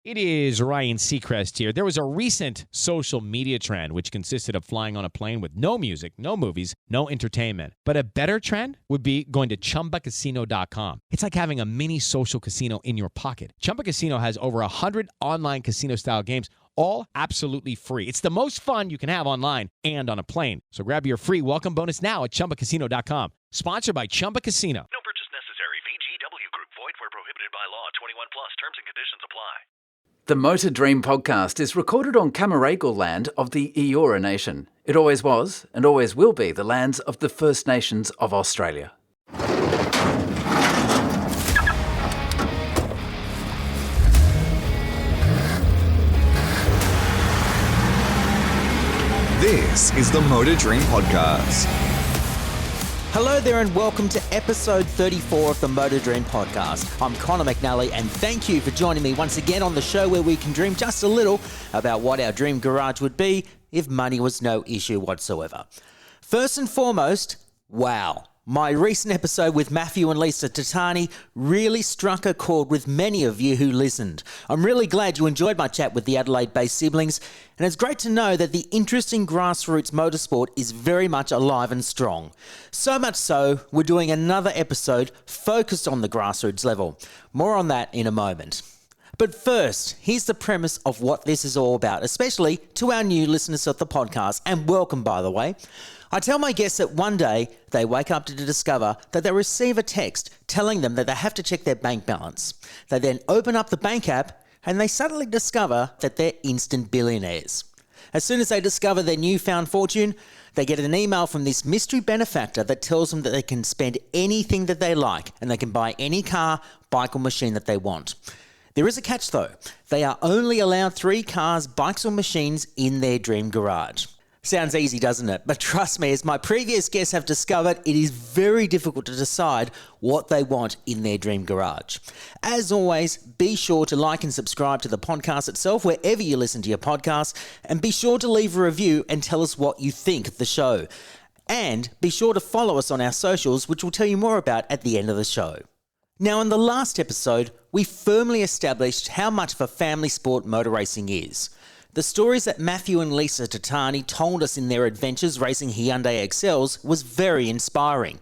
It is Ryan Seacrest here. There was a recent social media trend which consisted of flying on a plane with no music, no movies, no entertainment. But a better trend would be going to ChumbaCasino.com. It's like having a mini social casino in your pocket. Chumba Casino has over 100 online casino-style games, all absolutely free. It's the most fun you can have online and on a plane. So grab your free welcome bonus now at ChumbaCasino.com. Sponsored by Chumba Casino. No purchase necessary. VGW Group. Void where prohibited by law. 21 plus. Terms and conditions apply. The Motor Dream podcast is recorded on Camaragal land of the Eora Nation. It always was and always will be the lands of the First Nations of Australia. This is the Motor Dream podcast. Hello there and welcome to episode 34 of the Motor Dream podcast. I'm Connor McNally and thank you for joining me once again on the show where we can dream just a little about what our dream garage would be if money was no issue whatsoever. First and foremost, wow. My recent episode with Matthew and Lisa Totani really struck a chord with many of you who listened. I'm really glad you enjoyed my chat with the Adelaide-based siblings, and it's great to know that the interest in grassroots motorsport is very much alive and strong. So much so, we're doing another episode focused on the grassroots level. More on that in a moment. But first, here's the premise of what this is all about, especially to our new listeners of the podcast, and welcome by the way. I tell my guests that one day they wake up to discover that they receive a text telling them that they have to check their bank balance. They then open up the bank app and they suddenly discover that they're instant billionaires. As soon as they discover their newfound fortune, they get an email from this mystery benefactor that tells them that they can spend anything that they like and they can buy any car, bike or machine that they want. There is a catch though. They are only allowed 3 cars, bikes or machines in their dream garage. Sounds easy, doesn't it? But trust me, as my previous guests have discovered, it is very difficult to decide what they want in their dream garage. As always, be sure to like and subscribe to the podcast itself wherever you listen to your podcasts, and be sure to leave a review and tell us what you think of the show. And be sure to follow us on our socials, which we'll tell you more about at the end of the show. Now, in the last episode, we firmly established how much of a family sport motor racing is. The stories that Matthew and Lisa Totani told us in their adventures racing Hyundai XLs was very inspiring.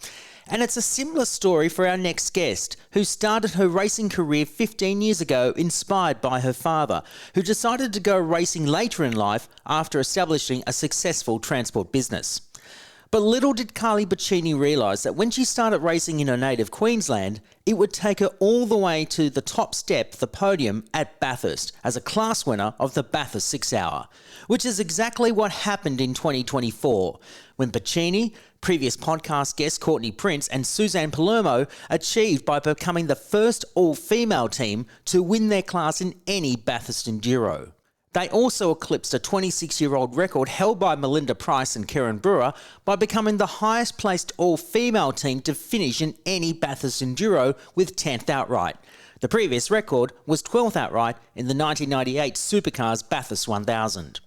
And it's a similar story for our next guest, who started her racing career 15 years ago inspired by her father, who decided to go racing later in life after establishing a successful transport business. But little did Karlie Buccini realise that when she started racing in her native Queensland, it would take her all the way to the top step, the podium, at Bathurst as a class winner of the Bathurst 6 Hour, which is exactly what happened in 2024, when Buccini, previous podcast guest Courtney and Suzanne Palermo achieved by becoming the first all-female team to win their class in any Bathurst enduro. They also eclipsed a 26-year-old record held by Melinda Price and Karen Brewer by becoming the highest placed all-female team to finish in any Bathurst enduro with 10th outright. The previous record was 12th outright in the 1998 Supercars Bathurst 1000.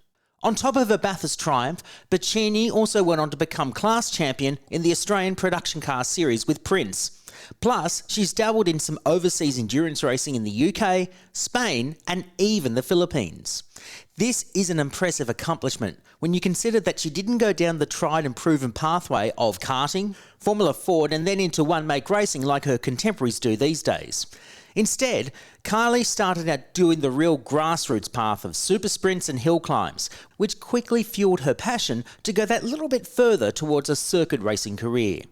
On top of her Bathurst triumph, Buccini also went on to become class champion in the Australian Production Car Series with Prince. Plus, she's dabbled in some overseas endurance racing in the UK, Spain, and even the Philippines. This is an impressive accomplishment when you consider that she didn't go down the tried and proven pathway of karting, Formula Ford, and then into one-make racing like her contemporaries do these days. Instead, Karlie started out doing the real grassroots path of supersprints and hillclimbs, which quickly fueled her passion to go that little bit further towards a circuit racing career.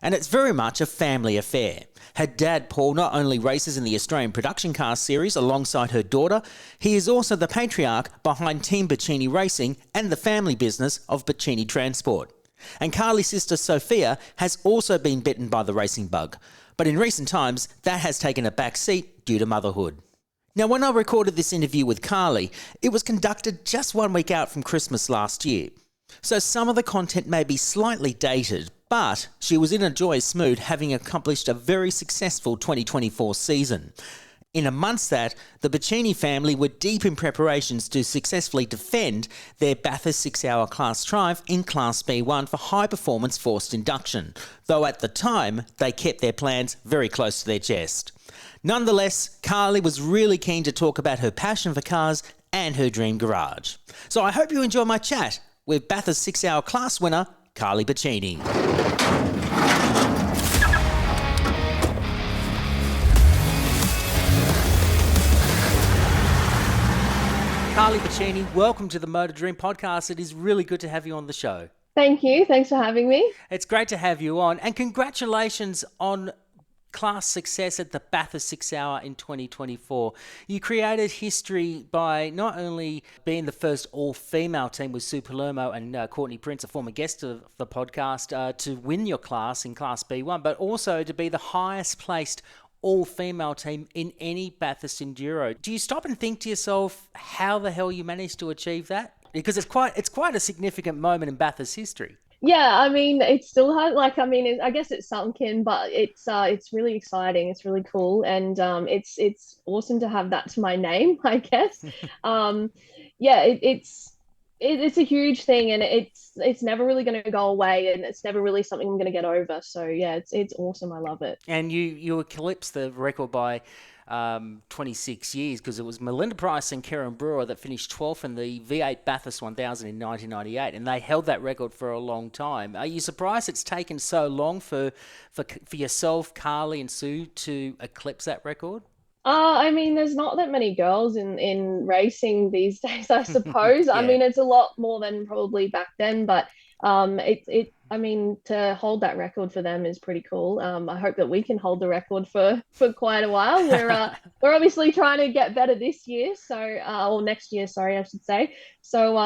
And it's very much a family affair. Her dad, Paul, not only races in the Australian Production Car Series alongside her daughter, he is also the patriarch behind Team Buccini Racing and the family business of Buccini Transport. And Karlie's sister Sophia has also been bitten by the racing bug, but in recent times that has taken a back seat due to motherhood. Now, when I recorded this interview with Karlie, it was conducted just 1 week out from Christmas last year. So some of the content may be slightly dated, but she was in a joyous mood having accomplished a very successful 2024 season. In amongst that, the Buccini family were deep in preparations to successfully defend their Bathurst 6-hour class triumph in Class B1 for high-performance forced induction, though at the time they kept their plans very close to their chest. Nonetheless, Karlie was really keen to talk about her passion for cars and her dream garage. So I hope you enjoy my chat with Bathurst 6-hour class winner, Karlie Buccini. Karlie Buccini, welcome to the Motor Dream podcast. It is really good to have you on the show. Thank you. Thanks for having me. It's great to have you on, and congratulations on class success at the Bathurst 6-hour in 2024. You created history by not only being the first all-female team with Sue Palermo and Courtney Prince, a former guest of the podcast, to win your class in Class B1, but also to be the highest placed all-female team in any Bathurst enduro. Do you stop and think to yourself how the hell you managed to achieve that? Because it's quite a significant moment in Bathurst history. Yeah, I mean, it still has, I guess it's sunk in, but it's really exciting. It's really cool, and it's awesome to have that to my name, I guess. It's a huge thing, and it's never really going to go away, and it's never really something I'm going to get over. So yeah, it's awesome. I love it. And you eclipsed the record by 26 years, because it was Melinda Price and Karen Brewer that finished 12th in the V8 Bathurst 1000 in 1998, and they held that record for a long time. Are you surprised it's taken so long for yourself, Karlie, and Sue to eclipse that record? I mean, there's not that many girls in racing these days, I suppose. Yeah. I mean, it's a lot more than probably back then, but I mean, to hold that record for them is pretty cool. I hope that we can hold the record for quite a while. We're obviously trying to get better this year, or next year, sorry, I should say. So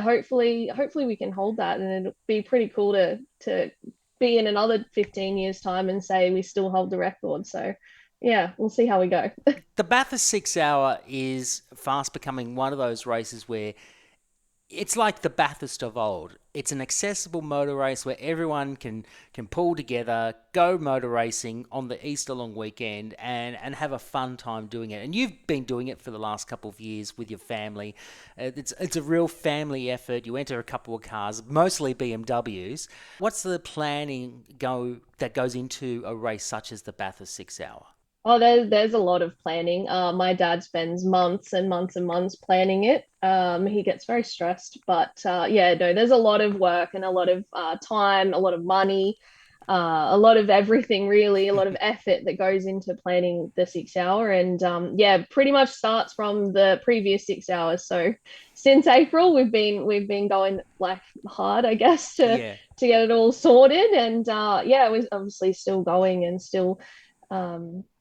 hopefully we can hold that, and it'll be pretty cool to be in another 15 years time and say we still hold the record. So yeah, we'll see how we go. The Bathurst 6-hour is fast becoming one of those races where it's like the Bathurst of old. It's an accessible motor race where everyone can pull together, go motor racing on the Easter long weekend and have a fun time doing it. And you've been doing it for the last couple of years with your family. It's a real family effort. You enter a couple of cars, mostly BMWs. What's the planning that goes into a race such as the Bathurst 6-hour? Oh, there's a lot of planning. My dad spends months and months and months planning it. He gets very stressed, but there's a lot of work and a lot of time, a lot of money, a lot of everything really, a lot of effort that goes into planning the 6-hour, and pretty much starts from the previous 6 hours. So since April, we've been going like hard, I guess, to get it all sorted, and we're obviously still going and still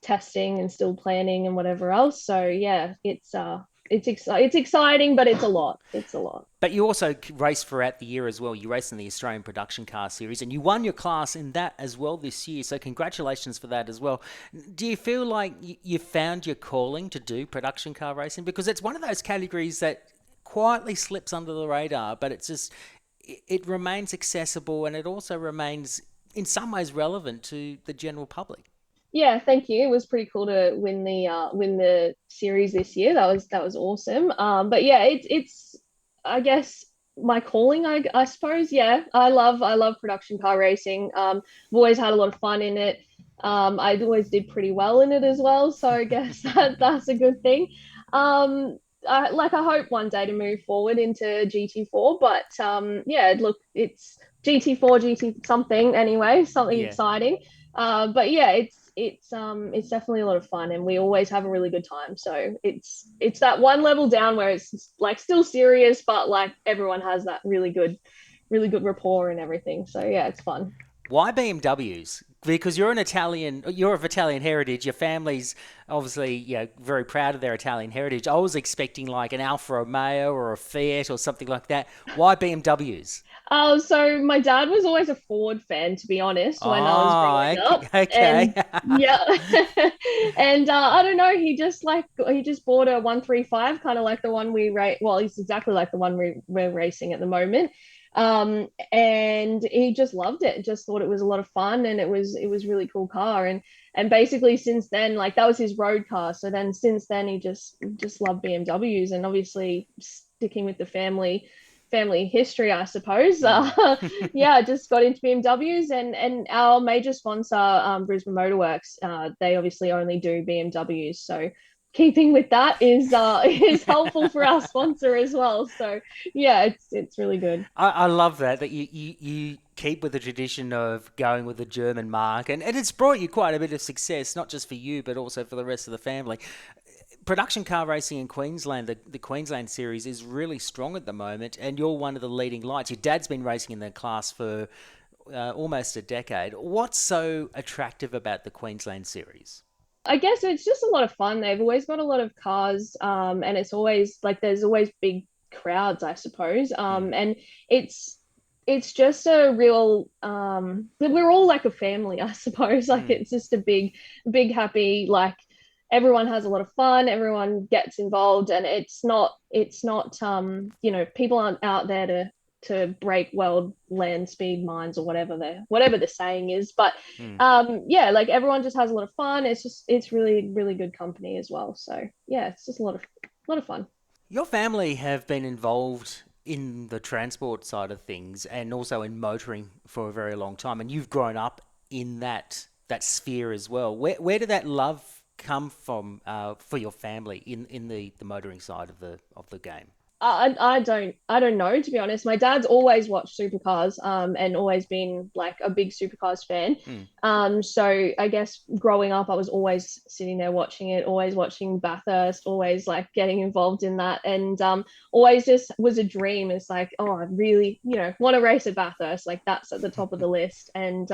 testing and still planning and whatever else. So yeah, it's exciting, but it's a lot. But you also race throughout the year as well. You race in the Australian Production Car Series, and you won your class in that as well this year. So congratulations for that as well. Do you feel like you found your calling to do production car racing? Because it's one of those categories that quietly slips under the radar, but it remains accessible, and it also remains in some ways relevant to the general public. Yeah, thank you. It was pretty cool to win the series this year. That was awesome. But yeah, it's I guess my calling, I suppose. Yeah, I love production car racing. I've always had a lot of fun in it. I always did pretty well in it as well. So I guess that's a good thing. I hope one day to move forward into GT4. But look, it's GT4, GT something anyway, something exciting. But yeah, it's definitely a lot of fun, and we always have a really good time. So it's that one level down where it's like still serious, but like everyone has that really good rapport and everything. So yeah, it's fun. Why BMWs? Because you're of Italian heritage. Your family's obviously very proud of their Italian heritage. I was expecting like an Alfa Romeo or a Fiat or something like that. Why BMWs? So my dad was always a Ford fan, to be honest, when I was growing up. Okay. And, and I don't know, he just bought a 135, kind of like the one we race. Well, it's exactly like the one we're racing at the moment. And he just loved it, just thought it was a lot of fun, and it was really cool car. And basically since then, like that was his road car. So then since then he just loved BMWs, and obviously sticking with the family history, I suppose. Yeah, I just got into BMWs, and our major sponsor, Brisbane Motorworks, they obviously only do BMWs. So keeping with that is helpful for our sponsor as well. So yeah, it's really good. I love that you keep with the tradition of going with the German mark, and it's brought you quite a bit of success, not just for you, but also for the rest of the family. Production car racing in Queensland, the Queensland series is really strong at the moment, and you're one of the leading lights. Your dad's been racing in the class for almost a decade. What's so attractive about the Queensland series? I guess it's just a lot of fun. They've always got a lot of cars, and it's always like there's always big crowds, I suppose. And it's just a real we're all like a family, I suppose. Like it's just a big happy, like everyone has a lot of fun, everyone gets involved, and it's not people aren't out there to break world land speed mines or whatever the saying is. But yeah, like everyone just has a lot of fun. It's really, really good company as well. So yeah, it's just a lot of fun. Your family have been involved in the transport side of things and also in motoring for a very long time, and you've grown up in that sphere as well. Where did that love come from for your family in the motoring side of the game? I don't know, to be honest. My dad's always watched supercars, and always been like a big supercars fan. So I guess growing up, I was always sitting there watching it, always watching Bathurst, always like getting involved in that, and always just was a dream. It's like, oh, I really, want to race at Bathurst. Like that's at the top of the list, and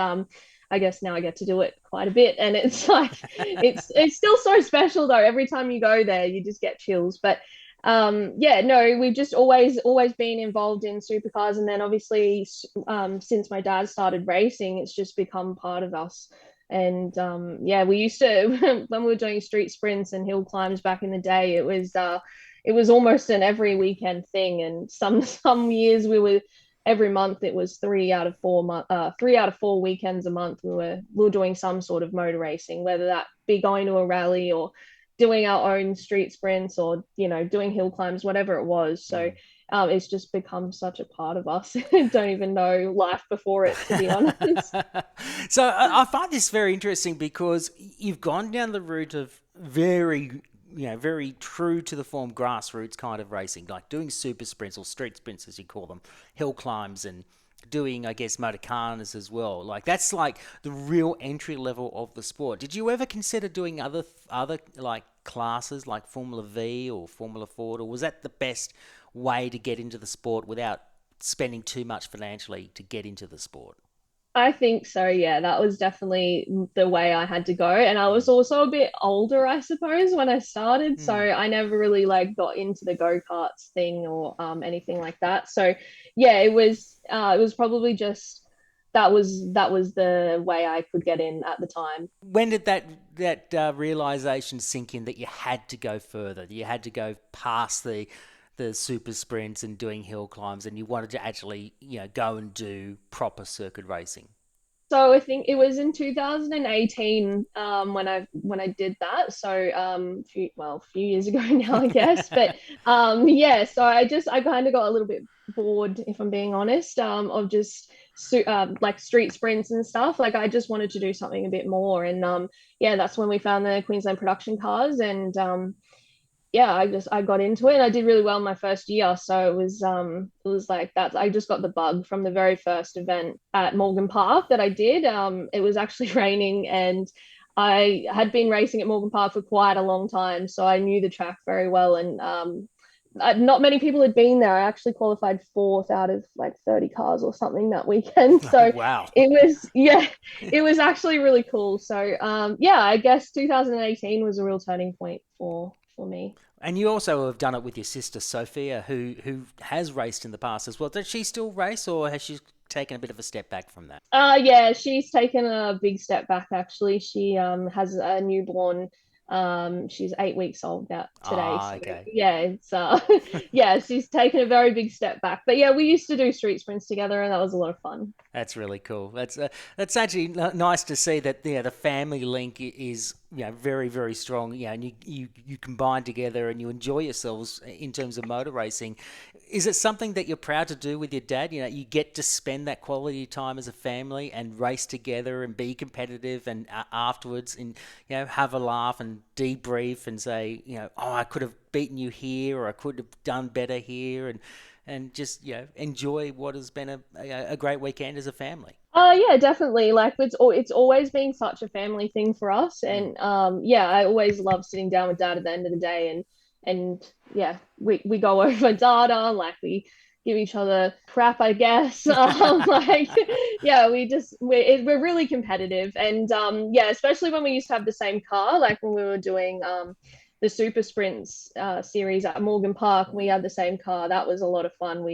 I guess now I get to do it quite a bit, and it's like it's still so special though. Every time you go there, you just get chills, but. Yeah, no, we've just always been involved in supercars, and then obviously since my dad started racing, it's just become part of us. And yeah, we used to when we were doing street sprints and hill climbs back in the day, it was almost an every weekend thing, and some years we were every month it was 3 out of 4 weekends a month we were doing some sort of motor racing, whether that be going to a rally or doing our own street sprints or doing hill climbs, whatever it was. So it's just become such a part of us. I don't even know life before it, to be honest. So I find this very interesting because you've gone down the route of very true to the form grassroots kind of racing, like doing super sprints or street sprints as you call them, hill climbs, and doing, I guess, motorcanas as well. Like that's like the real entry level of the sport. Did you ever consider doing other like classes like Formula V or Formula Ford, or was that the best way to get into the sport without spending too much financially to get into the sport? I think so, yeah. That was definitely the way I had to go. And I was also a bit older, I suppose, when I started. So I never really like got into the go-karts thing or anything like that. So yeah, it was probably just that was the way I could get in at the time. When did that realization sink in that you had to go further, that you had to go past the super sprints and doing hill climbs, and you wanted to actually, go and do proper circuit racing? So I think it was in 2018 when I did that. So a few years ago now, I guess. But yeah, so I kind of got a little bit bored, if I'm being honest, of just like street sprints and stuff. Like I just wanted to do something a bit more, and yeah, that's when we found the Queensland production cars, and yeah, I got into it, and I did really well in my first year. So it was like that. I just got the bug from the very first event at Morgan Park that I did. It was actually raining, and I had been racing at Morgan Park for quite a long time, so I knew the track very well. And not many people had been there. I actually qualified fourth out of like 30 cars or something that weekend. So wow, it was actually really cool. So yeah, I guess 2018 was a real turning point for me. And you also have done it with your sister Sophia, who has raced in the past as well. Does she still race, or has she taken a bit of a step back from that? Yeah, she's taken a big step back actually. She has a newborn She's 8 weeks old now today. Ah, So okay. yeah, it's yeah, she's taken a very big step back. But yeah, we used to do street sprints together, and that was a lot of fun. That's really cool. That's actually nice to see that the family link is very very strong. And you combine together and you enjoy yourselves in terms of motor racing. Is it something that you're proud to do with your dad? You get to spend that quality time as a family and race together and be competitive and afterwards and have a laugh and debrief and say oh, I could have beaten you here or I could have done better here and just enjoy what has been a great weekend as a family. Yeah, definitely. Like it's always been such a family thing for us, and yeah, I always love sitting down with dad at the end of the day, and yeah, we go over data, like we give each other crap, I guess. Like yeah, we're really competitive, and yeah, especially when we used to have the same car, like when we were doing the super sprints series at Morgan Park, we had the same car. That was a lot of fun.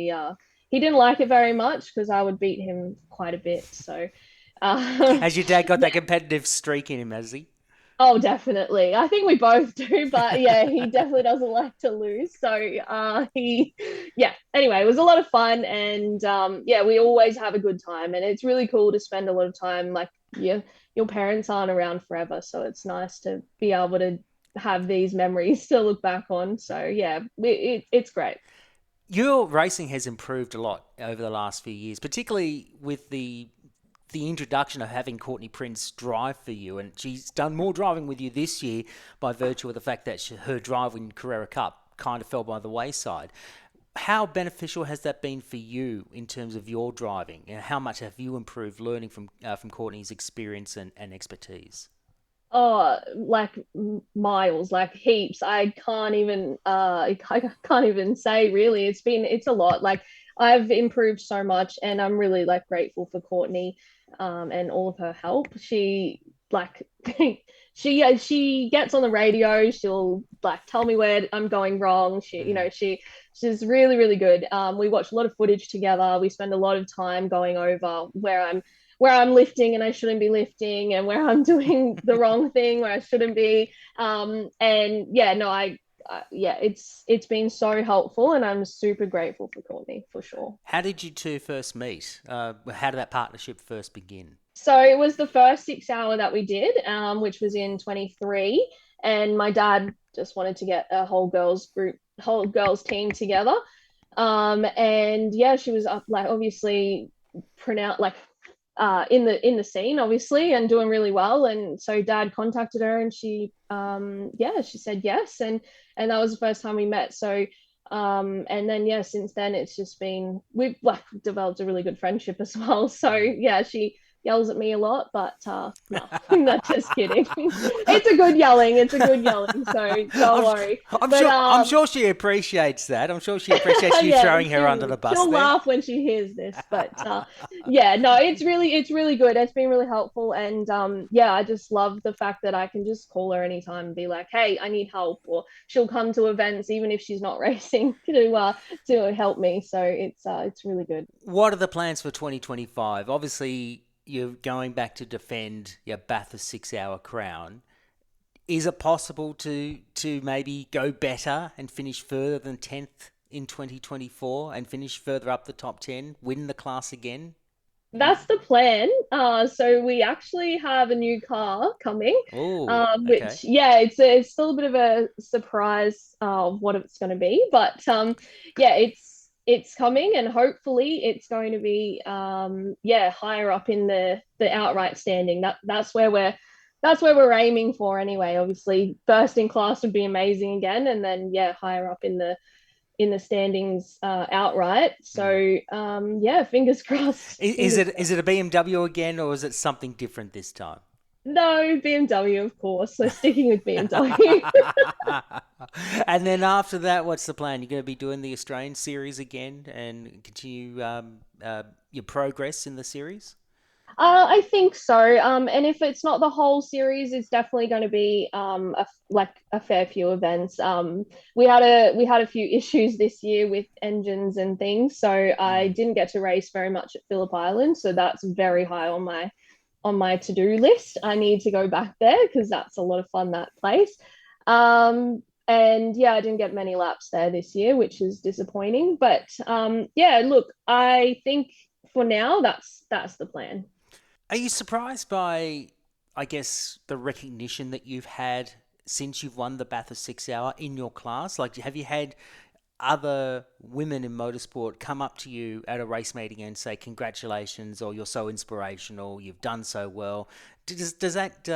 He didn't like it very much because I would beat him quite a bit. So, Has your dad got that competitive streak in him, has he? oh, definitely. I think we both do, but yeah, he definitely doesn't like to lose. So, yeah. Anyway, it was a lot of fun, and yeah, we always have a good time, and it's really cool to spend a lot of time. Like, your parents aren't around forever, so it's nice to be able to have these memories to look back on. So, yeah, it's great. Your racing has improved a lot over the last few years, particularly with the introduction of having Courtney Prince drive for you, and she's done more driving with you this year by virtue of the fact that her drive in Carrera Cup kind of fell by the wayside. How beneficial has that been for you in terms of your driving, and how much have you improved learning from Courtney's experience and expertise? Oh, like miles, like heaps. I can't even say really. It's a lot. Like I've improved so much, and I'm really like grateful for Courtney and all of her help. She like she gets on the radio, she'll like tell me where I'm going wrong. She's really really good. We watch a lot of footage together. We spend a lot of time going over where I'm lifting and I shouldn't be lifting, and where I'm doing the wrong thing where I shouldn't be. And yeah, no, yeah, it's been so helpful, and I'm super grateful for Courtney for sure. How did you two first meet? How did that partnership first begin? So it was the first 6 hour that we did, which was in 23, and my dad just wanted to get a whole girls team together. And yeah, she was up like obviously pronounced like in the scene obviously and doing really well, and so dad contacted her, and she said yes, and that was the first time we met. So and then yeah, since then we've like developed a really good friendship as well. So yeah, she yells at me a lot, but no, not just kidding. It's a good yelling, so don't worry. I'm sure she appreciates that. I'm sure she appreciates you yeah, throwing her under the bus she'll there. laugh when she hears this, but yeah, no, it's really good. It's been really helpful, and yeah, I just love the fact that I can just call her anytime and be like, hey, I need help, or she'll come to events even if she's not racing to help me. So it's really good. What are the plans for 2025? Obviously, you're going back to defend your Bathurst 6 hour crown. Is it possible to maybe go better and finish further than 10th in 2024 and finish further up the top 10, win the class again? That's the plan. So we actually have a new car coming, Oh, which okay. yeah, it's still a bit of a surprise of what it's going to be, but yeah, it's coming, and hopefully it's going to be yeah, higher up in the outright standing. That's where we're aiming for anyway. Obviously, first in class would be amazing again, and then yeah, higher up in the standings outright. So yeah, fingers crossed. Is it a BMW again, or is it something different this time? No, BMW, of course. So sticking with BMW. And then after that, what's the plan? You're going to be doing the Australian series again and continue your progress in the series? I think so. And if it's not the whole series, it's definitely going to be a fair few events. We had a few issues this year with engines and things, so I didn't get to race very much at Phillip Island. So that's very high on on my to-do list. I need to go back there because that's a lot of fun, that place. And yeah, I didn't get many laps there this year, which is disappointing. But yeah, look, I think for now that's the plan. Are you surprised by, I guess, the recognition that you've had since you've won the Bathurst 6 Hour in your class? Like, have you had other women in motorsport come up to you at a race meeting and say, congratulations, or you're so inspirational, you've done so well? Does that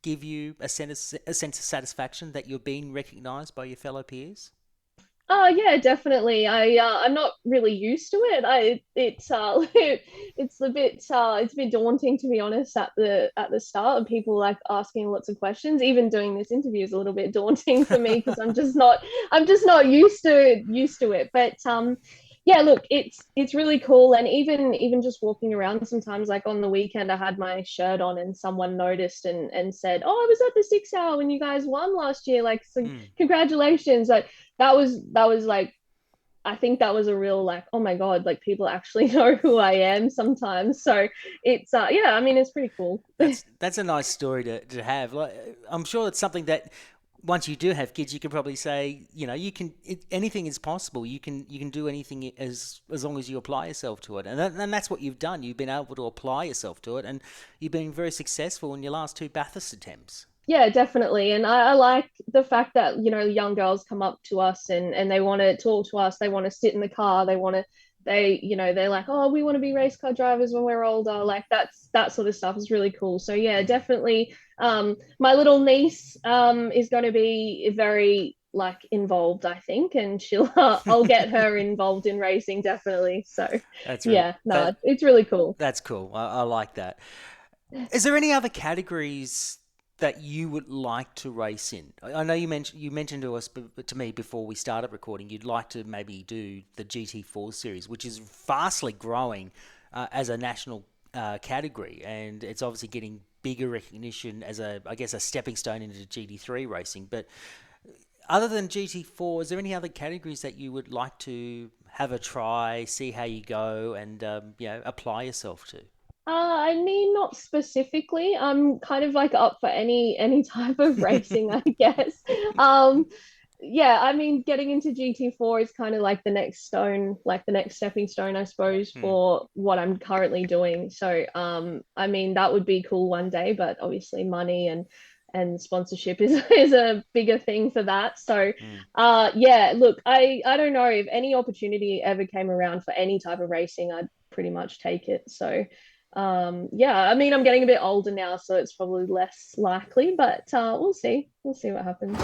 give you a sense of satisfaction that you're being recognised by your fellow peers? Oh yeah, definitely. I'm not really used to it. It's it's a bit daunting, to be honest, at the start, and people like asking lots of questions. Even doing this interview is a little bit daunting for me because I'm just not used to it. But yeah, look, it's really cool. And even just walking around sometimes, like on the weekend, I had my shirt on and someone noticed and said, "Oh, I was at the 6 hour when you guys won last year. Like, so congratulations!" Like that was like, I think that was a real like, oh my God, like people actually know who I am sometimes. So it's yeah, I mean, it's pretty cool. That's a nice story to have. Like, I'm sure it's something that once you do have kids, you can probably say, anything is possible. You can do anything as long as you apply yourself to it, and that's what you've done. You've been able to apply yourself to it, and you've been very successful in your last 2 Bathurst attempts. Yeah, definitely. And I like the fact that, young girls come up to us and they want to talk to us. They want to sit in the car. They're like, oh, we want to be race car drivers when we're older. Like that sort of stuff is really cool. So yeah, definitely. My little niece is going to be very like involved, I think, and I'll get her involved in racing, definitely. So That's really, yeah, no, it's really cool. That's cool. I like that. Is there any other categories that you would like to race in? I know you mentioned to me before we started recording, you'd like to maybe do the GT4 series, which is vastly growing as a national category, and it's obviously getting bigger recognition as a stepping stone into GT3 racing. But other than GT4, is there any other categories that you would like to have a try, see how you go, and apply yourself to? I mean, not specifically. I'm kind of like up for any type of racing, I guess. Yeah, I mean, getting into GT4 is kind of like the next stone, like the next stepping stone, I suppose, for what I'm currently doing. So, I mean, that would be cool one day, but obviously money and sponsorship is a bigger thing for that. So, yeah, look, I don't know if any opportunity ever came around for any type of racing, I'd pretty much take it. So, yeah, I mean, I'm getting a bit older now, so it's probably less likely, but we'll see what happens.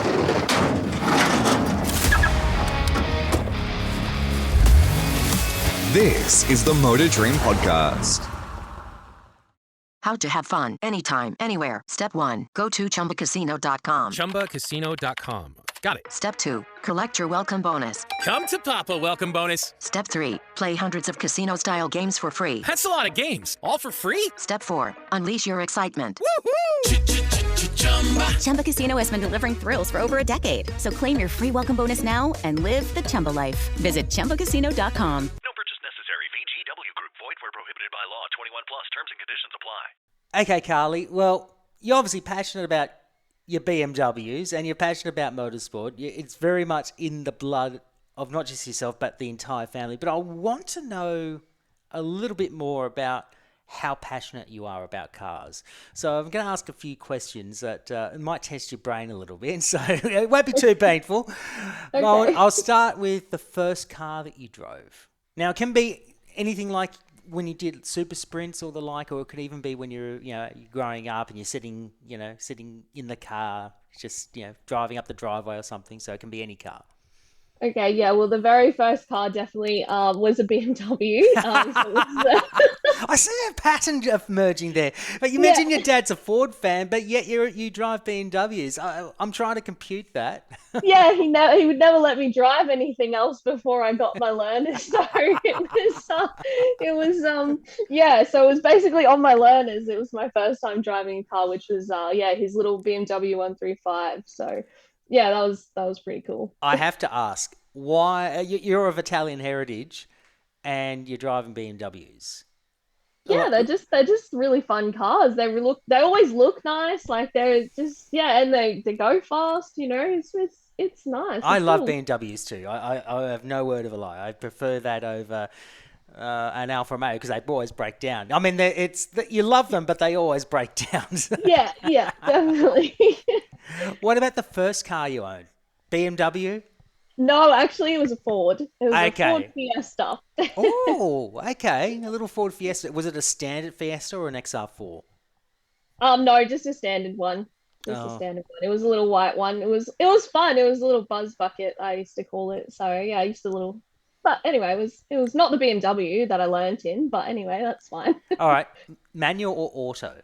This is the Motor Dream Podcast. How to have fun anytime, anywhere. Step 1, go to chumbacasino.com. ChumbaCasino.com. Got it. Step 2, collect your welcome bonus. Come to Papa welcome bonus. Step 3, play hundreds of casino-style games for free. That's a lot of games. All for free? Step 4, unleash your excitement. Chumba Casino has been delivering thrills for over a decade. So claim your free welcome bonus now and live the Chumba life. Visit ChumbaCasino.com. No purchase necessary. VGW Group. Void where prohibited by law. 21 plus. Terms and conditions apply. Okay, Karlie. Well, you're obviously passionate about your BMWs and you're passionate about motorsport. It's very much in the blood of not just yourself, but the entire family. But I want to know a little bit more about how passionate you are about cars. So I'm going to ask a few questions that might test your brain a little bit, so it won't be too painful. Okay. I'll start with the first car that you drove. Now, it can be anything like when you did super sprints or the like, or it could even be when you're growing up and you're sitting in the car, just, driving up the driveway or something. So it can be any car. Okay, yeah. Well, the very first car definitely was a BMW. I see a pattern emerging there. But you mentioned your dad's a Ford fan, but yet you drive BMWs. I'm trying to compute that. Yeah, he would never let me drive anything else before I got my learners. So it was yeah. So it was basically on my learners. It was my first time driving a car, which was his little BMW 135. So. Yeah, that was pretty cool. I have to ask, why you're of Italian heritage and you're driving BMWs? Yeah, they're just really fun cars. They always look nice. Like they're just and they go fast. It's nice. I It's love cool. BMWs too. I have no word of a lie. I prefer that over an Alfa Romeo because they always break down. I mean, you love them, but they always break down. Yeah, definitely. What about the first car you owned? BMW? No, actually, it was a Ford. It was a Ford Okay. Fiesta. Oh, okay. A little Ford Fiesta. Was it a standard Fiesta or an XR4? No, just a standard one. Just a Oh, standard one. It was a little white one. It was fun. It was a little buzz bucket, I used to call it. So yeah, I used to little. But anyway, it was not the BMW that I learnt in. But anyway, that's fine. all right. Manual or auto?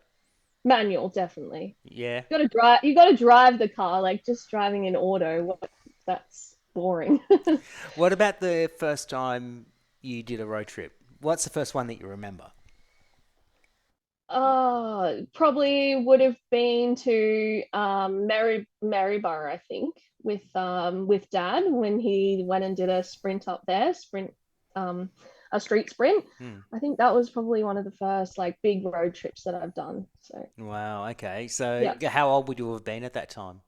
Manual, definitely. Yeah. You got to drive. You got to drive the car. Like just driving in auto. That's boring. What about the first time you did a road trip? What's the first one that you remember? Probably would have been to Maryborough, I think, with Dad when he went and did a sprint up there, a street sprint. I think that was probably one of the first like big road trips that I've done. So Wow, okay. So yeah. how old would you have been at that time?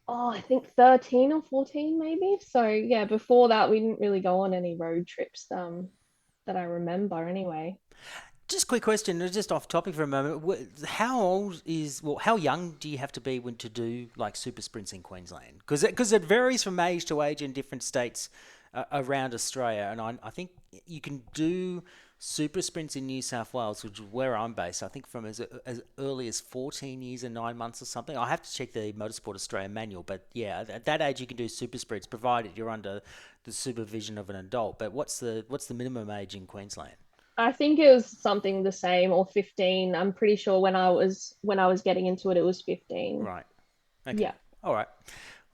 Oh, I think 13 or 14 maybe. So yeah, before that we didn't really go on any road trips that I remember anyway. Just a quick question, just off topic for a moment. How young do you have to be when to do like super sprints in Queensland? Because it varies from age to age in different states around Australia. And I think you can do super sprints in New South Wales, which is where I'm based, I think from as early as 14 years and 9 months or something. I have to check the Motorsport Australia manual, but yeah, at that age you can do super sprints, provided you're under the supervision of an adult. But what's the minimum age in Queensland? I think it was something the same or 15. I'm pretty sure when I was getting into it, it was 15. Right. Okay. Yeah. All right.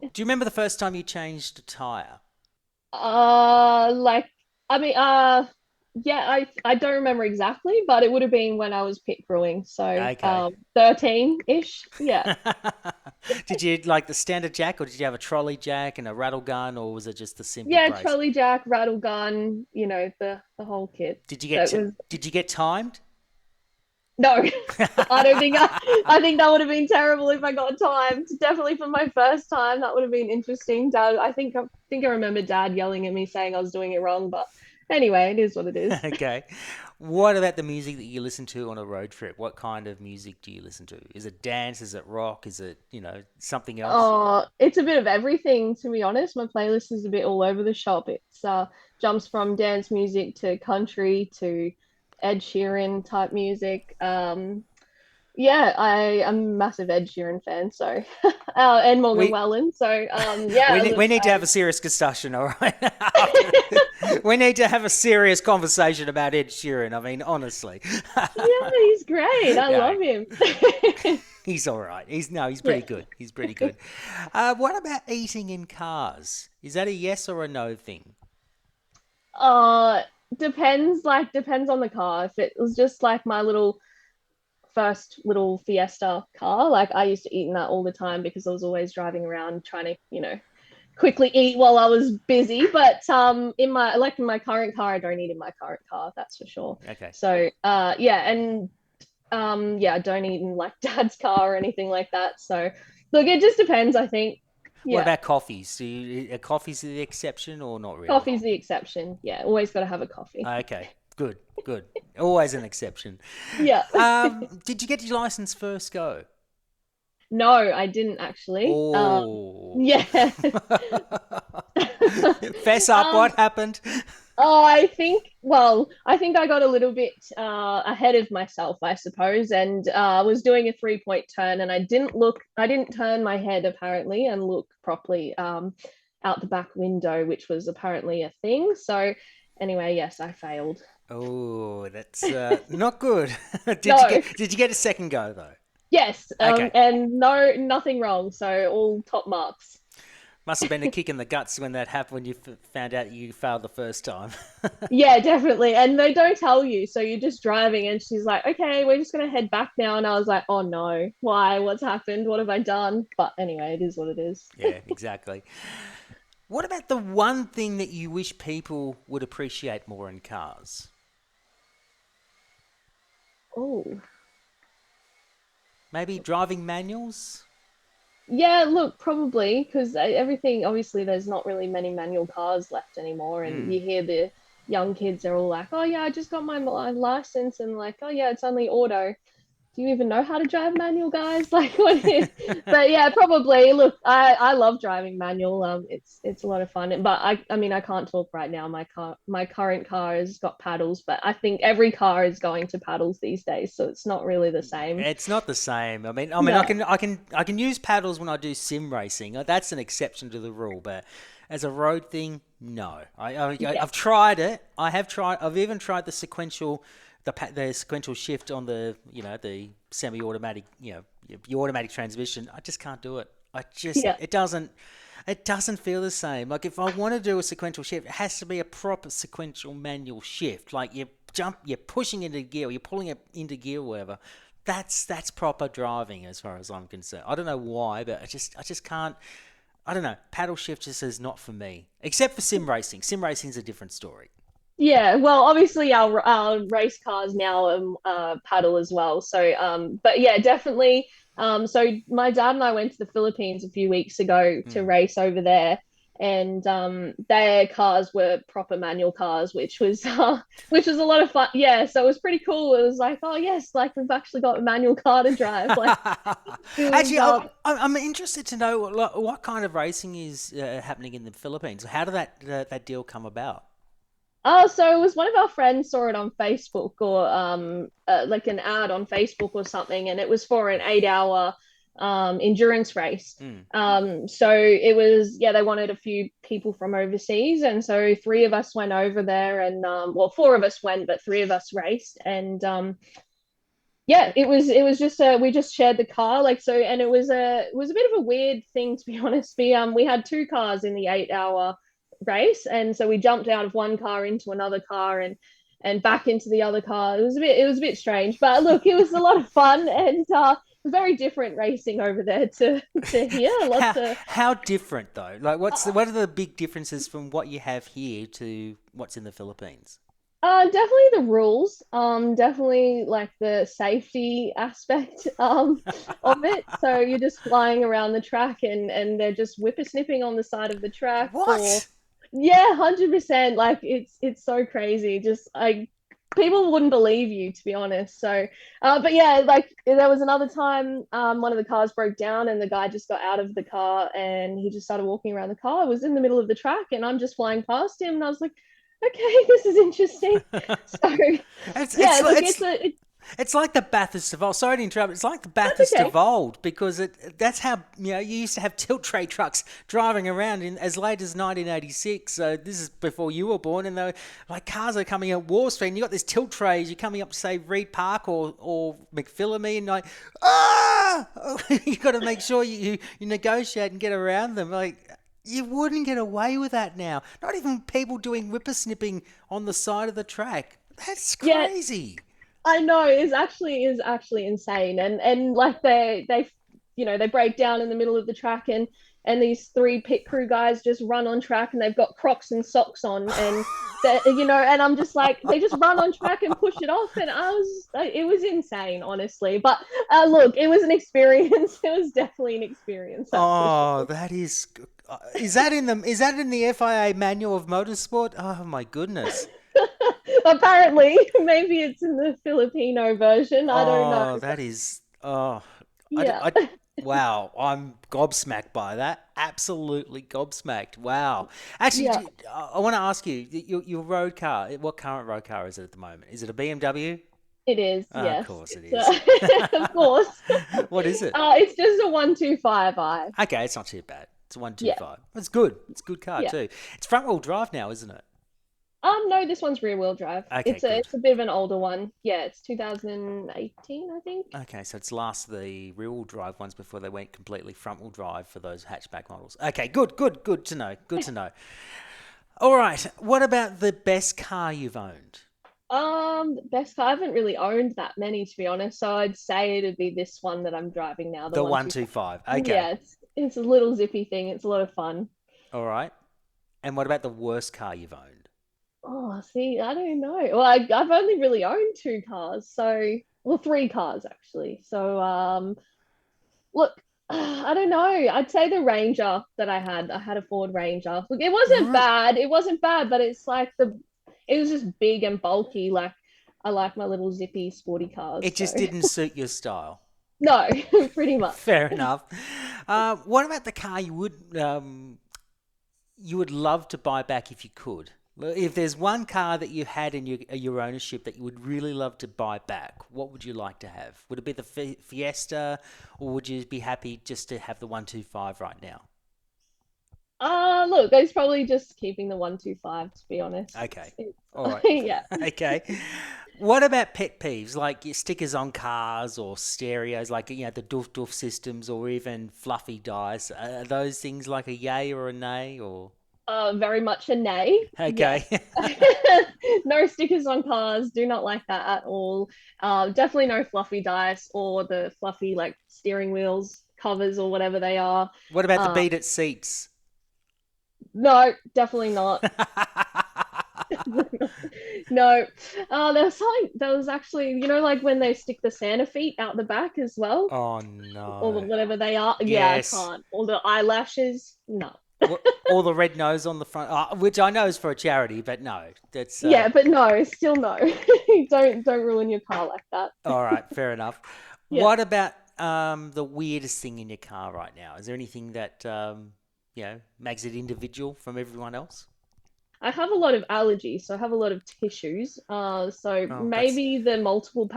Do you remember the first time you changed a tyre? Like I mean, yeah, I don't remember exactly, but it would have been when I was pit crewing, so Okay. 13-ish. Yeah. Did you like the standard jack, or did you have a trolley jack and a rattle gun, or was it just the simple Yeah, brace? trolley jack, rattle gun, the whole kit. Did you So get did you get timed? no, I think that would have been terrible if I got timed. Definitely for my first time, that would have been interesting. Dad, I think I remember Dad yelling at me saying I was doing it wrong, but anyway, it is what it is. Okay. What about the music that you listen to on a road trip? What kind of music do you listen to? Is it dance? Is it rock? Is it, something else? Oh, it's a bit of everything, to be honest. My playlist is a bit all over the shop. It's jumps from dance music to country to Ed Sheeran type music. Yeah, I am a massive Ed Sheeran fan, so and Morgan We Wallen. So yeah, we need to have a serious discussion, all right? We need to have a serious conversation about Ed Sheeran. I mean, honestly. yeah, he's great. I Yeah. love him. He's all right. He's pretty Yeah. good. He's pretty good. What about eating in cars? Is that a yes or a no thing? Depends on the car. If it was just like my first little Fiesta car, like I used to eat in that all the time because I was always driving around trying to, quickly eat while I was busy. But in my current car, I don't eat in my current car, that's for sure. Okay. So yeah, and I don't eat in like Dad's car or anything like that. So look, it just depends, I think. What Yeah. about coffees? Are coffees the exception or not really? Coffee's the exception. Yeah, always got to have a coffee. Okay. Good. Always an exception. Yeah. Did you get your license first go? No, I didn't actually. Oh. Yeah. Fess up. What happened? Oh, I think I got a little bit ahead of myself, I suppose, and was doing a 3-point turn, and I didn't turn my head apparently and look properly out the back window, which was apparently a thing. So anyway, yes, I failed. Oh, that's not good. Did No. you get a second go though? Yes, Okay. and nothing wrong, so all top marks. Must have been a kick in the guts when that happened, when you found out you failed the first time. Yeah, definitely. And they don't tell you. So you're just driving and she's like, okay, we're just going to head back now. And I was like, oh no, why? What's happened? What have I done? But anyway, it is what it is. Yeah, exactly. What about the one thing that you wish people would appreciate more in cars? Oh. Maybe driving manuals? Yeah, look, probably because everything, obviously, there's not really many manual cars left anymore. And you hear the young kids are all like, oh, yeah, I just got my license. And like, oh, yeah, it's only auto. Do you even know how to drive manual, guys? Like, what is... But yeah, probably. Look, I love driving manual. It's a lot of fun. But I mean, I can't talk right now. My current car has got paddles, but I think every car is going to paddles these days, so it's not really the same. It's not the same. I mean, No. I can use paddles when I do sim racing. That's an exception to the rule, but as a road thing, no. I've tried it. I've even tried the sequential shift on the the semi-automatic your automatic transmission. I just can't do it. It doesn't feel the same. Like if I want to do a sequential shift, it has to be a proper sequential manual shift. Like you're pushing into gear, or you're pulling it into gear, or whatever. That's proper driving as far as I'm concerned. I don't know why, but I just can't. I don't know. Paddle shift just is not for me. Except for sim racing. Sim racing is a different story. Yeah, well, obviously our race cars now paddle as well. So, but yeah, definitely. So my dad and I went to the Philippines a few weeks ago to race over there, and their cars were proper manual cars, which was a lot of fun. Yeah, so it was pretty cool. It was like, oh yes, like we've actually got a manual car to drive. Like, actually, I'm interested to know what kind of racing is happening in the Philippines. How did that deal come about? Oh, so it was one of our friends saw it on Facebook or like an ad on Facebook or something, and it was for an 8-hour endurance race. So it was, they wanted a few people from overseas, and so 3 of us went over there, and well, 4 of us went, but 3 of us raced, and it was just we just shared the car, like, so, and it was a bit of a weird thing, to be honest. We had 2 cars in the 8-hour race, and so we jumped out of one car into another car and back into the other car. It was a bit strange, but look, it was a lot of fun, and very different racing over there to here. How different though? Like, what are the big differences from what you have here to what's in the Philippines? Definitely the rules. Definitely like the safety aspect of it. So you're just flying around the track, and they're just whippersnipping on the side of the track. What? Yeah, 100%. Like it's so crazy. Just like people wouldn't believe you, to be honest. So, but yeah, like there was another time, one of the cars broke down, and the guy just got out of the car and he just started walking around the car. It was in the middle of the track, and I'm just flying past him, and I was like, okay, this is interesting. So, it's like the Bathurst of old. Sorry to interrupt. It's like the Bathurst of old, because that's how you used to have tilt tray trucks driving around in as late as 1986. So this is before you were born, and like cars are coming at Wall Street, and you got these tilt trays. You're coming up to say Reed Park or McPhillamy, and like you got to make sure you negotiate and get around them. Like, you wouldn't get away with that now. Not even people doing whippersnipping on the side of the track. That's crazy. Yeah. I know, is actually insane, and like they break down in the middle of the track, and these 3 pit crew guys just run on track, and they've got Crocs and socks on, and and I'm just like, they just run on track and push it off, and it was insane, honestly. But look, it was an experience. It was definitely an experience. Oh, that is. Is that in the FIA manual of motorsport? Oh my goodness. Apparently, maybe it's in the Filipino version. I don't know. That is. Oh, yeah. Wow, I'm gobsmacked by that. Absolutely gobsmacked. Wow. Actually, I want to ask you, your road car. What current road car is it at the moment? Is it a BMW? It is. Yes. Of course it is. Of course. What is it? It's just a 125i. Okay, it's not too bad. It's a 125. Yeah. It's good. It's a good car too. It's front wheel drive now, isn't it? No, this one's rear wheel drive. Okay, it's a bit of an older one. Yeah, it's 2018, I think. Okay, so it's last the rear wheel drive ones before they went completely front wheel drive for those hatchback models. Okay, good to know. Good to know. All right, what about the best car you've owned? Best car, I haven't really owned that many, to be honest. So I'd say it'd be this one that I'm driving now. The 125. Okay. Yeah, it's a little zippy thing. It's a lot of fun. All right. And what about the worst car you've owned? Oh, see, I don't know. Well, I've only really owned 2 cars, so well, 3 cars actually. So look, I don't know. I'd say the Ranger that I had. I had a Ford Ranger. Look, it wasn't bad. It wasn't bad, but it's like it was just big and bulky. Like I like my little zippy sporty cars. It just didn't suit your style. No, pretty much. Fair enough. What about the car you would love to buy back if you could? If there's one car that you had in your ownership that you would really love to buy back, what would you like to have? Would it be the Fiesta, or would you be happy just to have the 125 right now? Look, it's probably just keeping the 125, to be honest. Okay. All right. Yeah. Okay. What about pet peeves, like your stickers on cars or stereos, like the doof doof systems, or even fluffy dice? Are those things like a yay or a nay, or? Very much a nay. Okay. Yes. No stickers on cars. Do not like that at all. Definitely no fluffy dice or the fluffy like steering wheels covers or whatever they are. What about the beaded seats? No, definitely not. No. There was actually, like when they stick the Santa feet out the back as well. Oh no. Or whatever they are. Yes. Yeah, I can't. Or the eyelashes. No. Or the red nose on the front, which I know is for a charity, but no, that's yeah, but no, still no. Don't ruin your car like that. All right, fair enough. Yeah. What about the weirdest thing in your car right now? Is there anything that makes it individual from everyone else? I have a lot of allergies, so I have a lot of tissues. Maybe the multiple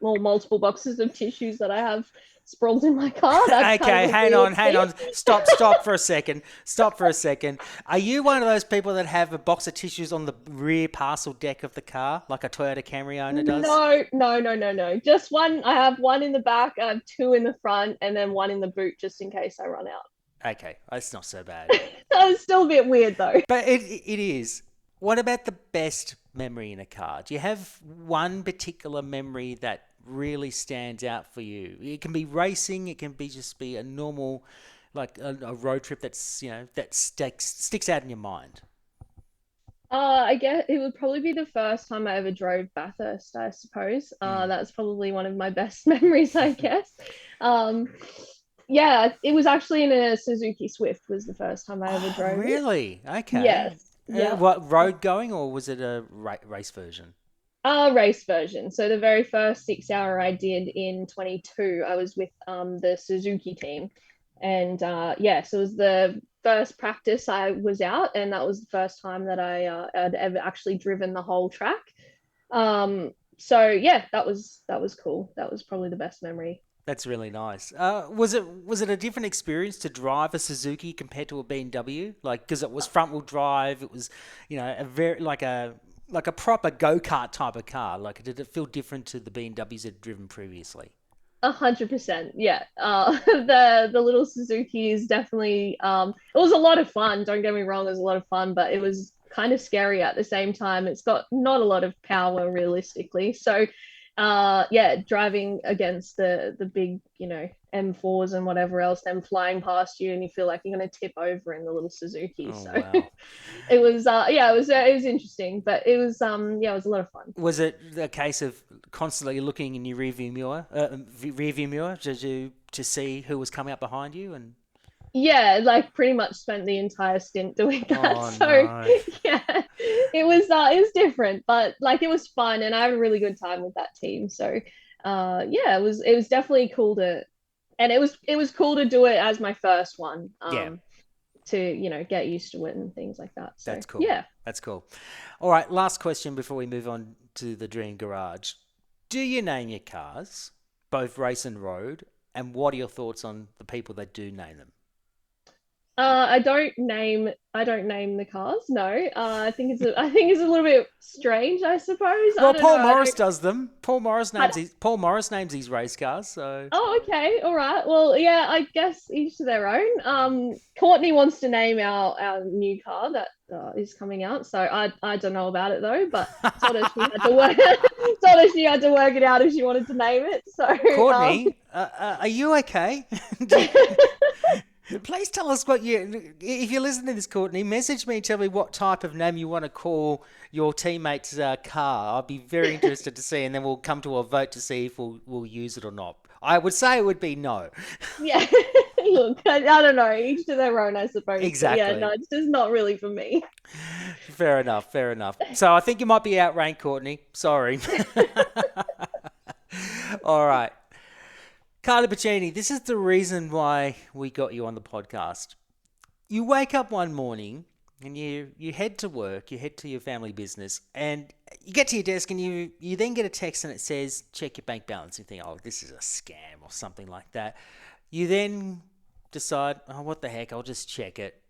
multiple boxes of tissues that I have sprawled in my car. Okay, hang on. Stop for a second. Are you one of those people that have a box of tissues on the rear parcel deck of the car, like a Toyota Camry owner does? No. Just one. I have one in the back, I have 2 in the front, and then 1 in the boot just in case I run out. Okay, that's not so bad. It's still a bit weird though. But it is. What about the best memory in a car? Do you have one particular memory that really stands out for you? It can be racing, it can be a normal, like a road trip that's that sticks out in your mind. I guess it would probably be the first time I ever drove Bathurst, I suppose. That's probably one of my best memories, I guess. Yeah, it was actually in a Suzuki Swift was the first time I ever drove. Really? Okay. Yes. Yeah. What, road going, or was it a race version? Race version. So the very first 6-hour I did in 22, I was with the Suzuki team. And so it was the first practice I was out, and that was the first time that I'd ever actually driven the whole track. So yeah, that was cool. That was probably the best memory. That's really nice. Was it a different experience to drive a Suzuki compared to a BMW? Like, because it was front wheel drive, it was, a very like a proper go-kart type of car. Like, did it feel different to the BMWs that had driven previously? 100%, yeah. The little Suzuki is definitely it was a lot of fun. Don't get me wrong, it was a lot of fun, but it was kind of scary at the same time. It's got not a lot of power realistically, so. Driving against the big, M4s and whatever else, them flying past you, and you feel like you're going to tip over in the little Suzuki. Oh, so wow. it was, it was interesting, but it was, it was a lot of fun. Was it a case of constantly looking in your rearview mirror to see who was coming up behind you? And yeah, like pretty much spent the entire stint doing that. Oh, so no. yeah, it was different, but like it was fun, and I had a really good time with that team. So it was definitely cool and it was cool to do it as my first one. To get used to it and things like that. So, that's cool. Yeah, that's cool. All right, last question before we move on to the Dream Garage. Do you name your cars, both race and road? And what are your thoughts on the people that do name them? I don't name the cars. No, I think it's a little bit strange, I suppose. Well, Paul Morris does them. Paul Morris names his race cars. So. Oh, okay, all right. Well, yeah, I guess each to their own. Courtney wants to name our new car that is coming out. So I don't know about it though, but sort of she had to work it out if she wanted to name it. So Courtney, are you okay? Please tell us what if you're listening to this, Courtney, message me and tell me what type of name you want to call your teammate's car. I'll be very interested to see, and then we'll come to a vote to see if we'll use it or not. I would say it would be no. Yeah. Look, I don't know. Each to their own, I suppose. Exactly. But yeah, no, it's just not really for me. Fair enough. So I think you might be outranked, Courtney. Sorry. All right. Karlie Buccini, this is the reason why we got you on the podcast. You wake up one morning and you head to work, you head to your family business, and you get to your desk and you then get a text and it says, check your bank balance. You think, oh, this is a scam or something like that. You then decide, oh, what the heck, I'll just check it.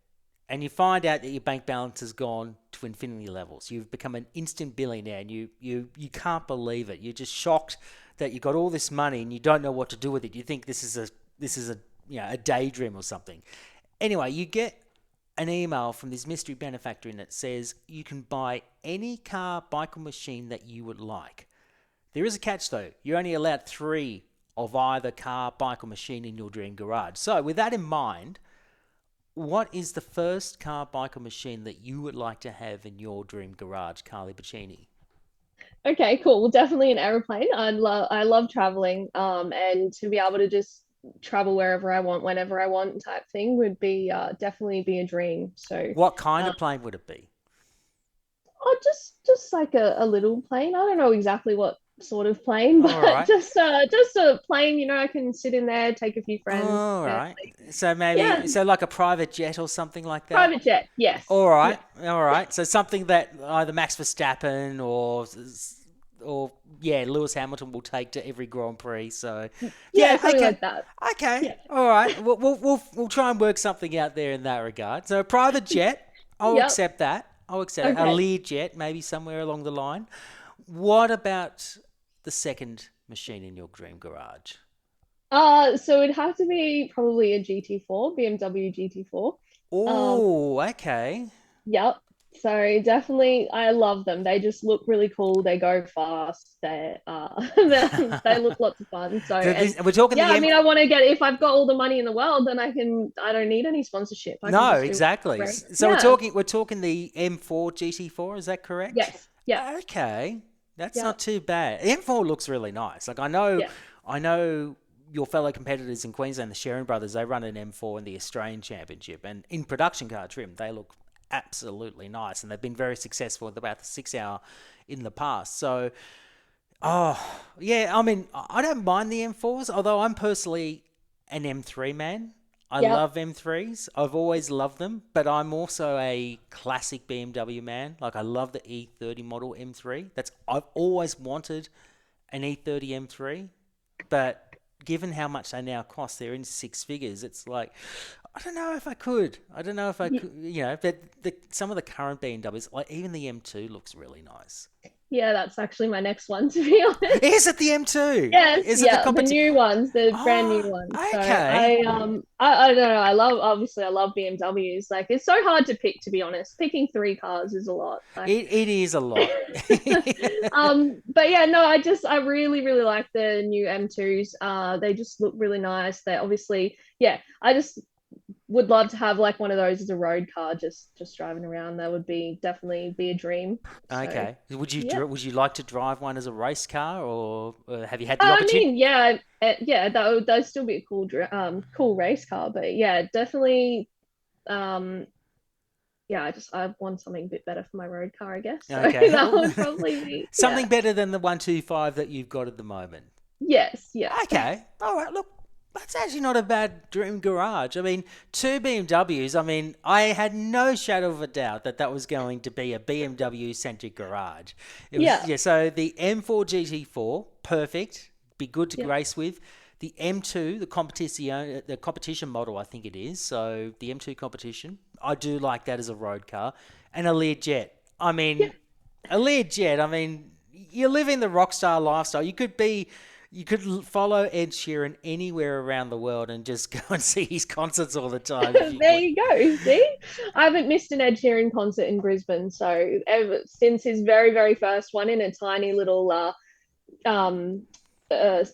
And you find out that your bank balance has gone to infinity levels. You've become an instant billionaire and you can't believe it. You're just shocked that you got all this money and you don't know what to do with it. You think this is a daydream or something. Anyway, you get an email from this mystery manufacturer that says you can buy any car, bike, or machine that you would like. There is a catch though. You're only allowed 3 of either car, bike, or machine in your dream garage. So with that in mind, what is the first car, bike, or machine that you would like to have in your dream garage, Karlie Buccini? Okay, cool. Well, definitely an aeroplane. I love traveling. And to be able to just travel wherever I want, whenever I want, type thing would be definitely be a dream. So, what kind of plane would it be? Oh, just like a little plane. I don't know exactly what sort of plane, but right. just a plane. I can sit in there, take a few friends. All right. So maybe so like a private jet or something like that. Private jet, yes. All right. Yeah. All right. So something that either Max Verstappen or Lewis Hamilton will take to every Grand Prix. So something like that. Okay. Yeah. All right. We'll try and work something out there in that regard. So a private jet, I'll accept that. I'll accept a Learjet, maybe somewhere along the line. What about the second machine in your dream garage? So it'd have to be probably a GT4, BMW GT4. Oh, okay. Yep. So definitely, I love them. They just look really cool. They go fast. They look lots of fun. So we're talking. Yeah, I want to get. If I've got all the money in the world, then I don't need any sponsorship. No, exactly. So we're talking the M4 GT4. Is that correct? Yes. Yeah. Okay, that's not too bad. M4 looks really nice. Like I know your fellow competitors in Queensland, the Sharon brothers, they run an M4 in the Australian Championship, and in production car trim, they look absolutely nice, and they've been very successful with about the 6 hour in the past. So, I don't mind the M4s, although I'm personally an M3 man. I love M3s. I've always loved them, but I'm also a classic BMW man. Like I love the E30 model M3. I've always wanted an E30 M3, but given how much they now cost, they're in 6 figures. It's like, I don't know if I could. But some of the current BMWs, like even the M2 looks really nice. Yeah, that's actually my next one, to be honest. Is it the M2? Yes, the new ones, the brand new ones. Okay. So I don't know. I love BMWs. Like it's so hard to pick, to be honest. Picking 3 cars is a lot. Like, it is a lot. But yeah, no, I really, really like the new M2s. They just look really nice. They obviously, I just would love to have like one of those as a road car, just driving around. That would definitely be a dream. Okay. So, would you like to drive one as a race car, or have you had the opportunity? That would still be a cool race car. But yeah, definitely. I want something a bit better for my road car, I guess. So okay. That would probably be something better than the 125 that you've got at the moment. Yes. Yeah. Okay. All right. Look. That's actually not a bad dream garage. I mean, 2 BMWs. I mean, I had no shadow of a doubt that was going to be a BMW-centric garage. So the M4 GT4, perfect. Be good to race with. The M2, the competition model, I think it is. So the M2 competition, I do like that as a road car. And a Learjet. I mean, a Learjet. I mean, you live in the rock star lifestyle. You could follow Ed Sheeran anywhere around the world and just go and see his concerts all the time. There you go. See, I haven't missed an Ed Sheeran concert in Brisbane. So ever since his very, very first one in a tiny little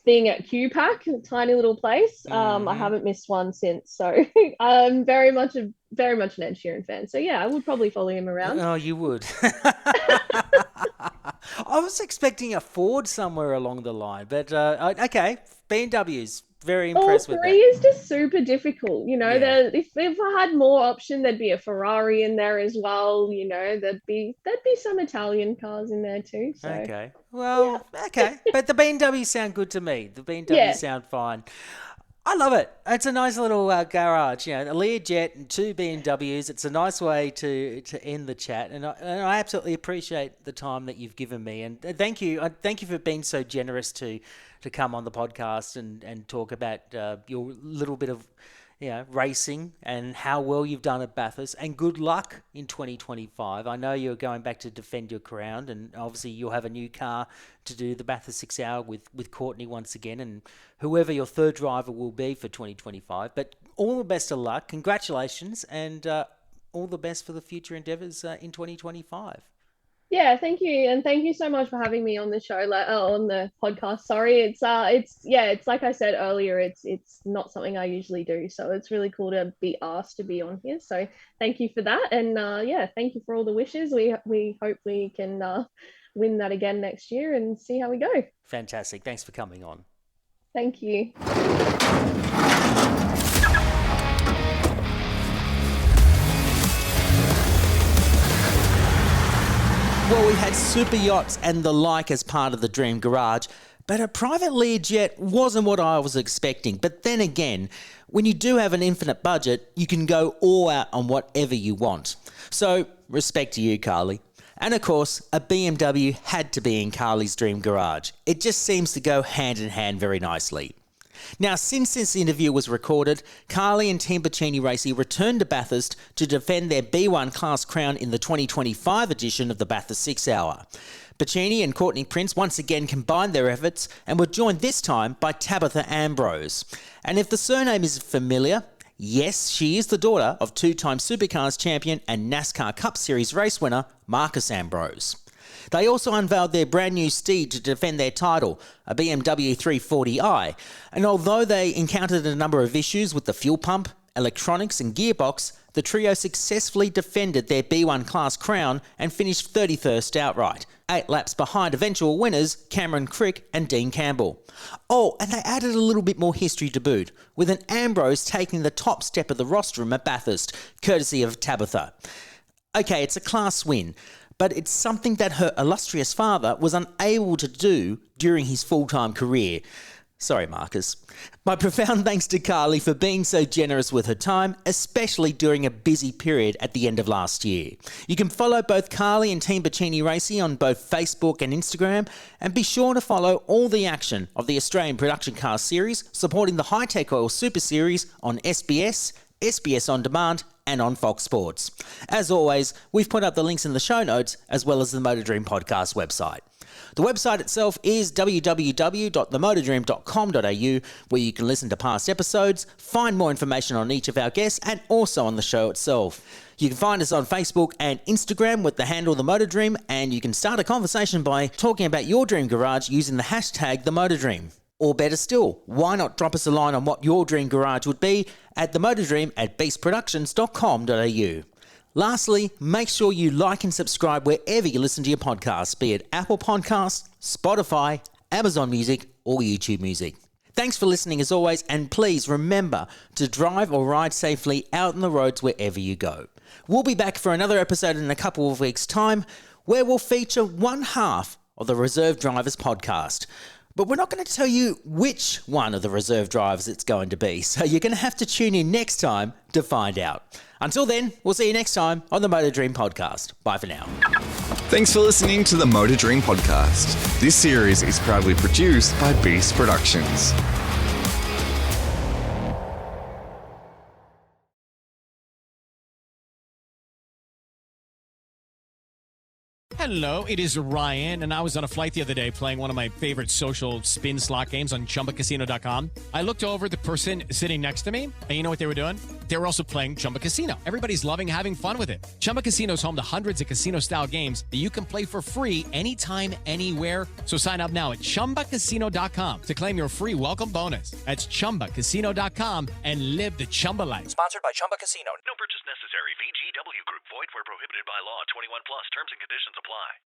being at QPAC, a tiny little place. I haven't missed one since, so I'm very much an Ed Sheeran fan. So yeah, I would probably follow him around. Oh, you would. I was expecting a Ford somewhere along the line, but okay, BMWs. Very impressed with that. All three is just super difficult. Yeah. If I had more option, there'd be a Ferrari in there as well. There'd be some Italian cars in there too. So Okay. Well, okay. But the BMWs sound good to me. The BMWs sound fine. I love it. It's a nice little garage, a Learjet and 2 BMWs. It's a nice way to end the chat, and I absolutely appreciate the time that you've given me. And thank you for being so generous to come on the podcast and talk about your little bit of racing and how well you've done at Bathurst. And good luck in 2025. I know you're going back to defend your crown, and obviously you'll have a new car to do the Bathurst 6 Hour with Courtney once again, and whoever your third driver will be for 2025. But all the best of luck, congratulations, and all the best for the future endeavours in 2025. Yeah, thank you, and thank you so much for having me on the show, on the podcast. Sorry, it's like I said earlier, it's not something I usually do, so it's really cool to be asked to be on here. So thank you for that, and thank you for all the wishes. We hope we can win that again next year and see how we go. Fantastic. Thanks for coming on. Thank you. Well, we had super yachts and the like as part of the Dream Garage, but a private Learjet wasn't what I was expecting. But then again, when you do have an infinite budget, you can go all out on whatever you want. So, respect to you, Karlie. And of course, a BMW had to be in Karlie's Dream Garage. It just seems to go hand in hand very nicely. Now, since this interview was recorded, Karlie and Team Buccini Racing returned to Bathurst to defend their B1 class crown in the 2025 edition of the Bathurst 6 Hour. Buccini and Courtney Prince once again combined their efforts and were joined this time by Tabitha Ambrose. And if the surname is familiar, yes, she is the daughter of two-time Supercars champion and NASCAR Cup Series race winner Marcus Ambrose. They also unveiled their brand new steed to defend their title, a BMW 340i, and although they encountered a number of issues with the fuel pump, electronics and gearbox, the trio successfully defended their B1 class crown and finished 31st outright, 8 laps behind eventual winners Cameron Crick and Dean Campbell. Oh, and they added a little bit more history to boot, with an Ambrose taking the top step of the rostrum at Bathurst, courtesy of Tabitha. Okay, it's a class win, but it's something that her illustrious father was unable to do during his full-time career. Sorry, Marcus. My profound thanks to Karlie for being so generous with her time, especially during a busy period at the end of last year. You can follow both Karlie and Team Buccini Racing on both Facebook and Instagram, and be sure to follow all the action of the Australian Production Car Series supporting the High-Tech Oil Super Series on SBS, SBS On Demand, and on Fox Sports. As always, we've put up the links in the show notes, as well as the Motor Dream podcast website. The website itself is www.themotordream.com.au, where you can listen to past episodes, find more information on each of our guests, and also on the show itself. You can find us on Facebook and Instagram with the handle The Motor Dream, and you can start a conversation by talking about your dream garage using the hashtag The Motor Dream. Or better still, why not drop us a line on what your dream garage would be at themotordream@beastproductions.com.au. Lastly, make sure you like and subscribe wherever you listen to your podcasts, be it Apple Podcasts, Spotify, Amazon Music, or YouTube Music. Thanks for listening as always, and please remember to drive or ride safely out on the roads wherever you go. We'll be back for another episode in a couple of weeks' time, where we'll feature one half of the Reserve Drivers podcast. But we're not going to tell you which one of the reserve drivers it's going to be, so you're going to have to tune in next time to find out. Until then, we'll see you next time on the Motor Dream Podcast. Bye for now. Thanks for listening to the Motor Dream Podcast. This series is proudly produced by Beast Productions. Hello, it is Ryan, and I was on a flight the other day playing one of my favorite social spin slot games on chumbacasino.com. I looked over at the person sitting next to me, and you know what they were doing? They were also playing Chumba Casino. Everybody's loving having fun with it. Chumba Casino is home to hundreds of casino-style games that you can play for free anytime, anywhere. So sign up now at chumbacasino.com to claim your free welcome bonus. That's chumbacasino.com and live the Chumba life. Sponsored by Chumba Casino. No purchase necessary. VGW Group. Void where prohibited by law. 21 plus. Terms and conditions apply.